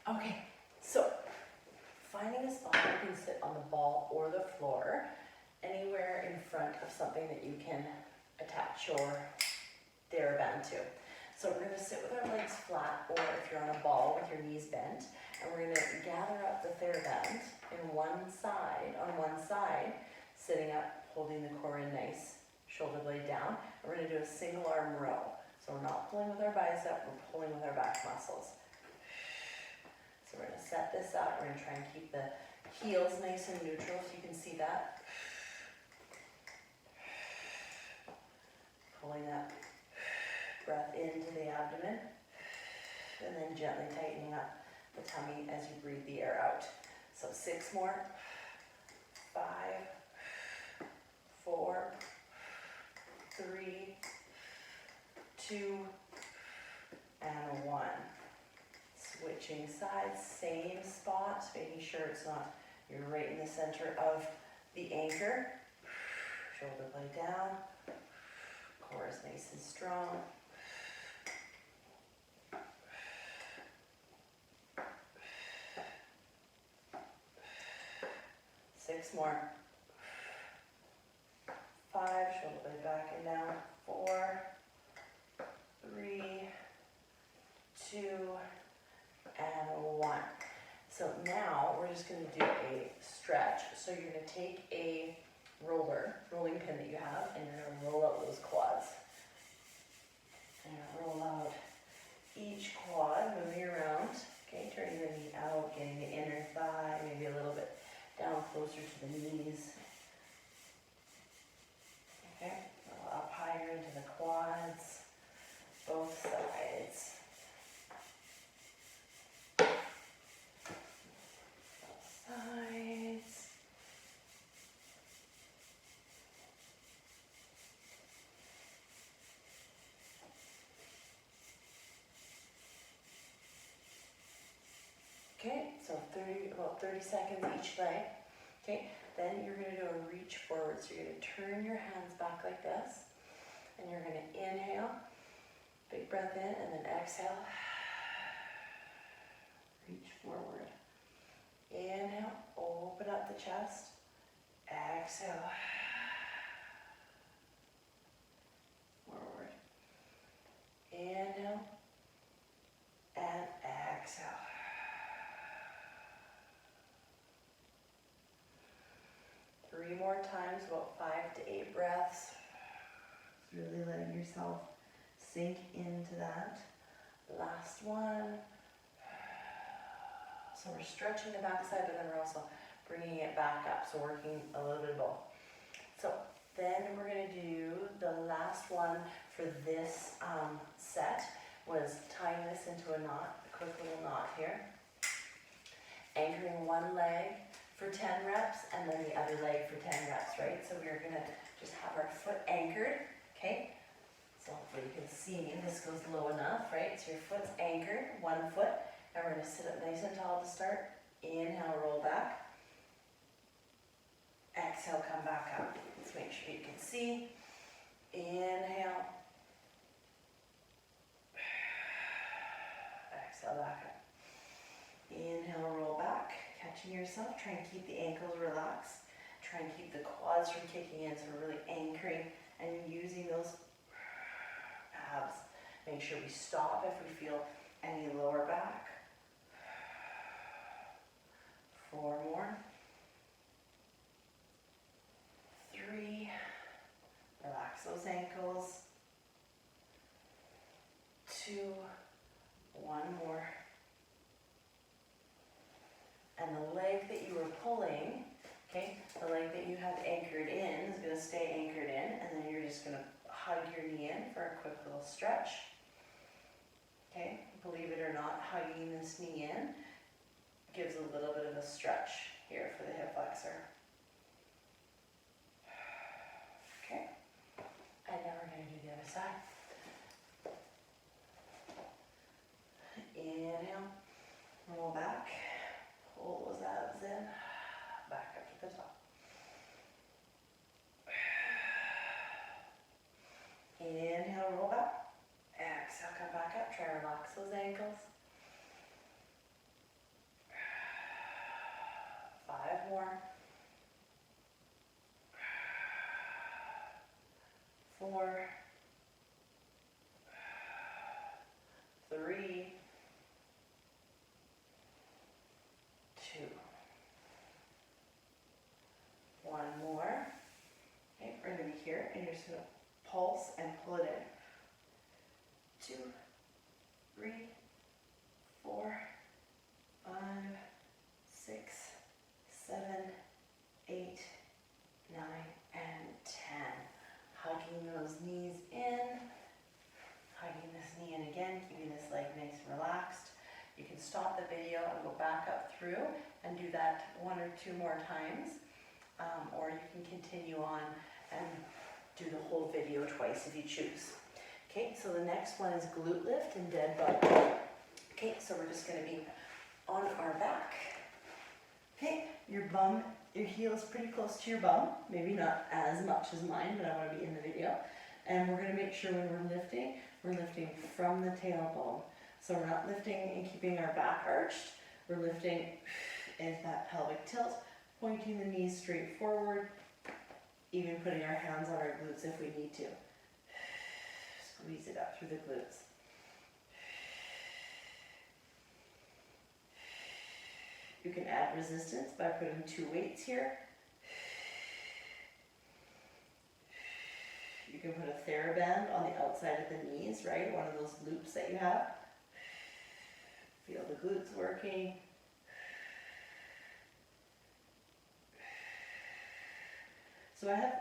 Okay, so finding a spot you can sit on the ball or the floor, anywhere in front of something that you can attach your TheraBand to. So we're going to sit with our legs flat, or if you're on a ball with your knees bent, and we're going to gather up the TheraBand on one side, sitting up, holding the core in nice, shoulder blade down. We're going to do a single arm row. So we're not pulling with our bicep, we're pulling with our back muscles. So we're going to set this up. We're going to try and keep the heels nice and neutral, if you can see that. Pulling that breath into the abdomen, and then gently tightening up the tummy as you breathe the air out. So 6 more. 5, 4, 3, 2, and 1. Switching sides, same spot, making sure it's not, you're right in the center of the anchor. Shoulder blade down, core is nice and strong. Six more. 5, shoulder blade back and down. 4, 3, 2, and 1. So now we're just going to do a stretch. So you're going to take a rolling pin that you have, and you're going to roll out those quads. And roll out each quad, moving around. Okay, turning the knee out, getting the inner thigh, maybe a little bit down closer to the knees. Okay, up higher into the quads, both sides. Sides. Okay, so about 30 seconds each leg. Okay, then you're going to do a reach forward. So you're going to turn your hands back like this, and you're going to inhale, big breath in, and then exhale. Reach forward. Inhale, open up the chest. Exhale. Forward. Inhale. And exhale. Three more times, about 5 to 8 breaths. Just really letting yourself sink into that. Last one. So we're stretching the backside, but then we're also bringing it back up. So working a little bit of both. So then we're going to do the last one for this set was tying this into a knot, a quick little knot here. Anchoring one leg for 10 reps, and then the other leg for 10 reps, right? So we're going to just have our foot anchored, okay? So hopefully you can see me. This goes low enough, right? So your foot's anchored, one foot. And we're going to sit up nice and tall to start. Inhale, roll back. Exhale, come back up. Let's make sure you can see. Inhale. Exhale, back up. Inhale, roll back. Catching yourself. Try and keep the ankles relaxed. Try and keep the quads from kicking in. So we're really anchoring and using those abs. Make sure we stop if we feel any lower back. 4 more. 3. Relax those ankles. 2. 1 more. And the leg that you were pulling, okay, the leg that you had anchored in is going to stay anchored in, and then you're just going to hug your knee in for a quick little stretch. Okay, believe it or not, hugging this knee in gives a little bit of a stretch here for the hip flexor. Okay, and now we're going to do the other side. Inhale, roll back, pull those abs in, back up to the top. Inhale, roll back. Exhale, come back up. Try and relax those ankles. more. 4, 3, 2. One more. Okay, we're going to be here, and you're just going to pulse and pull it in. 2, 3, 4, 5, 6, 7, 8, 9, and 10. Hugging those knees in, hugging this knee in again, keeping this leg nice and relaxed. You can stop the video and go back up through and do that 1 or 2 more times, or you can continue on and do the whole video twice if you choose. Okay, so the next one is glute lift and dead bug. Okay, so we're just going to be on our back. Okay, your heel is pretty close to your bum, maybe not as much as mine, but I want to be in the video. And we're going to make sure when we're lifting from the tailbone. So we're not lifting and keeping our back arched, we're lifting into that pelvic tilt, pointing the knees straight forward, even putting our hands on our glutes if we need to. Squeeze it up through the glutes. You can add resistance by putting 2 weights here. You can put a TheraBand on the outside of the knees, right? One of those loops that you have. Feel the glutes working. So I'm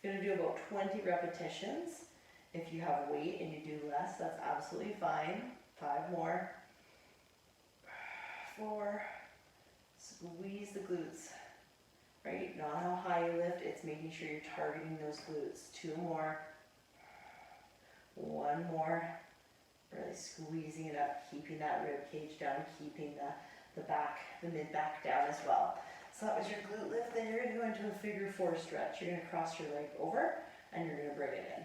going to do about 20 repetitions. If you have weight and you do less, that's absolutely fine. 5 more. 4, squeeze the glutes, right? Not how high you lift, it's making sure you're targeting those glutes. 2 more. 1 more. Really squeezing it up, keeping that rib cage down, keeping the back, the mid back down as well. So that was your glute lift. Then you're going to go into a figure 4 stretch. You're going to cross your leg over and you're going to bring it in.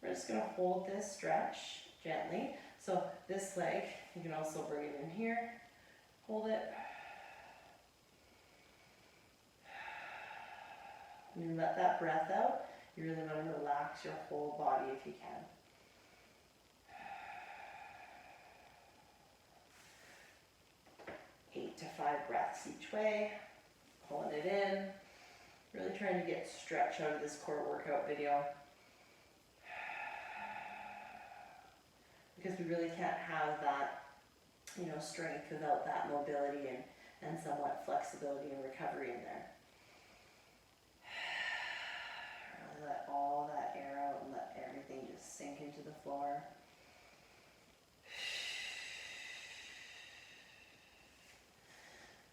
We're just going to hold this stretch gently. So this leg, you can also bring it in here. Hold it. When you let that breath out, you really want to relax your whole body if you can. Eight to 5 breaths each way. Pulling it in. Really trying to get stretch out of this core workout video. Because we really can't have that, strength without that mobility and somewhat flexibility and recovery in there. Really let all that air out and let everything just sink into the floor.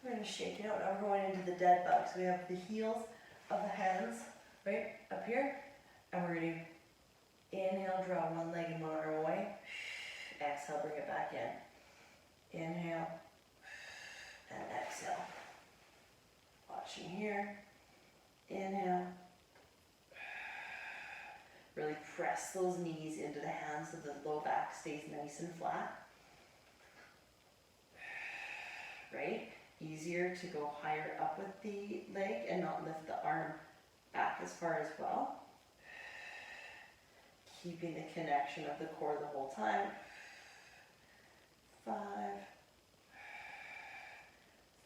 We're going to shake it out. Now we're going into the dead bug. So we have the heels of the hands right up here, and we're going to inhale, draw one leg and one arm away. Exhale, bring it back in. Inhale and exhale. Watching here. Inhale. Really press those knees into the hands so the low back stays nice and flat. Right? Easier to go higher up with the leg and not lift the arm back as far as well. Keeping the connection of the core the whole time. 5,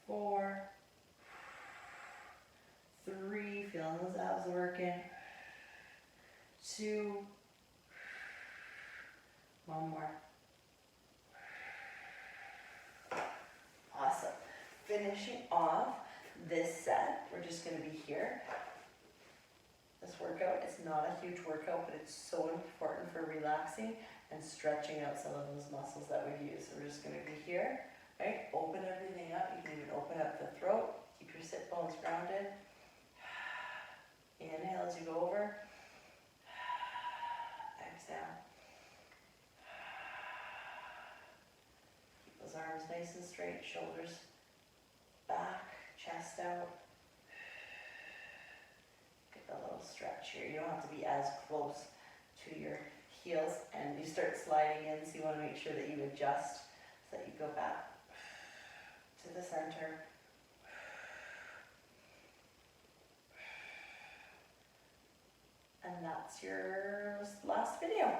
4, 3, feeling those abs working. 2, 1 more. Awesome. Finishing off this set, we're just going to be here. This workout is not a huge workout, but it's so important for relaxing and stretching out some of those muscles that we've used. So we're just going to be here, right? Open everything up. You can even open up the throat. Keep your sit bones grounded. Inhale as you go over. Exhale. Keep those arms nice and straight, shoulders back, chest out. Get a little stretch here. You don't have to be as close to your heels, and you start sliding in, so you want to make sure that you adjust so that you go back to the center. that's your last video.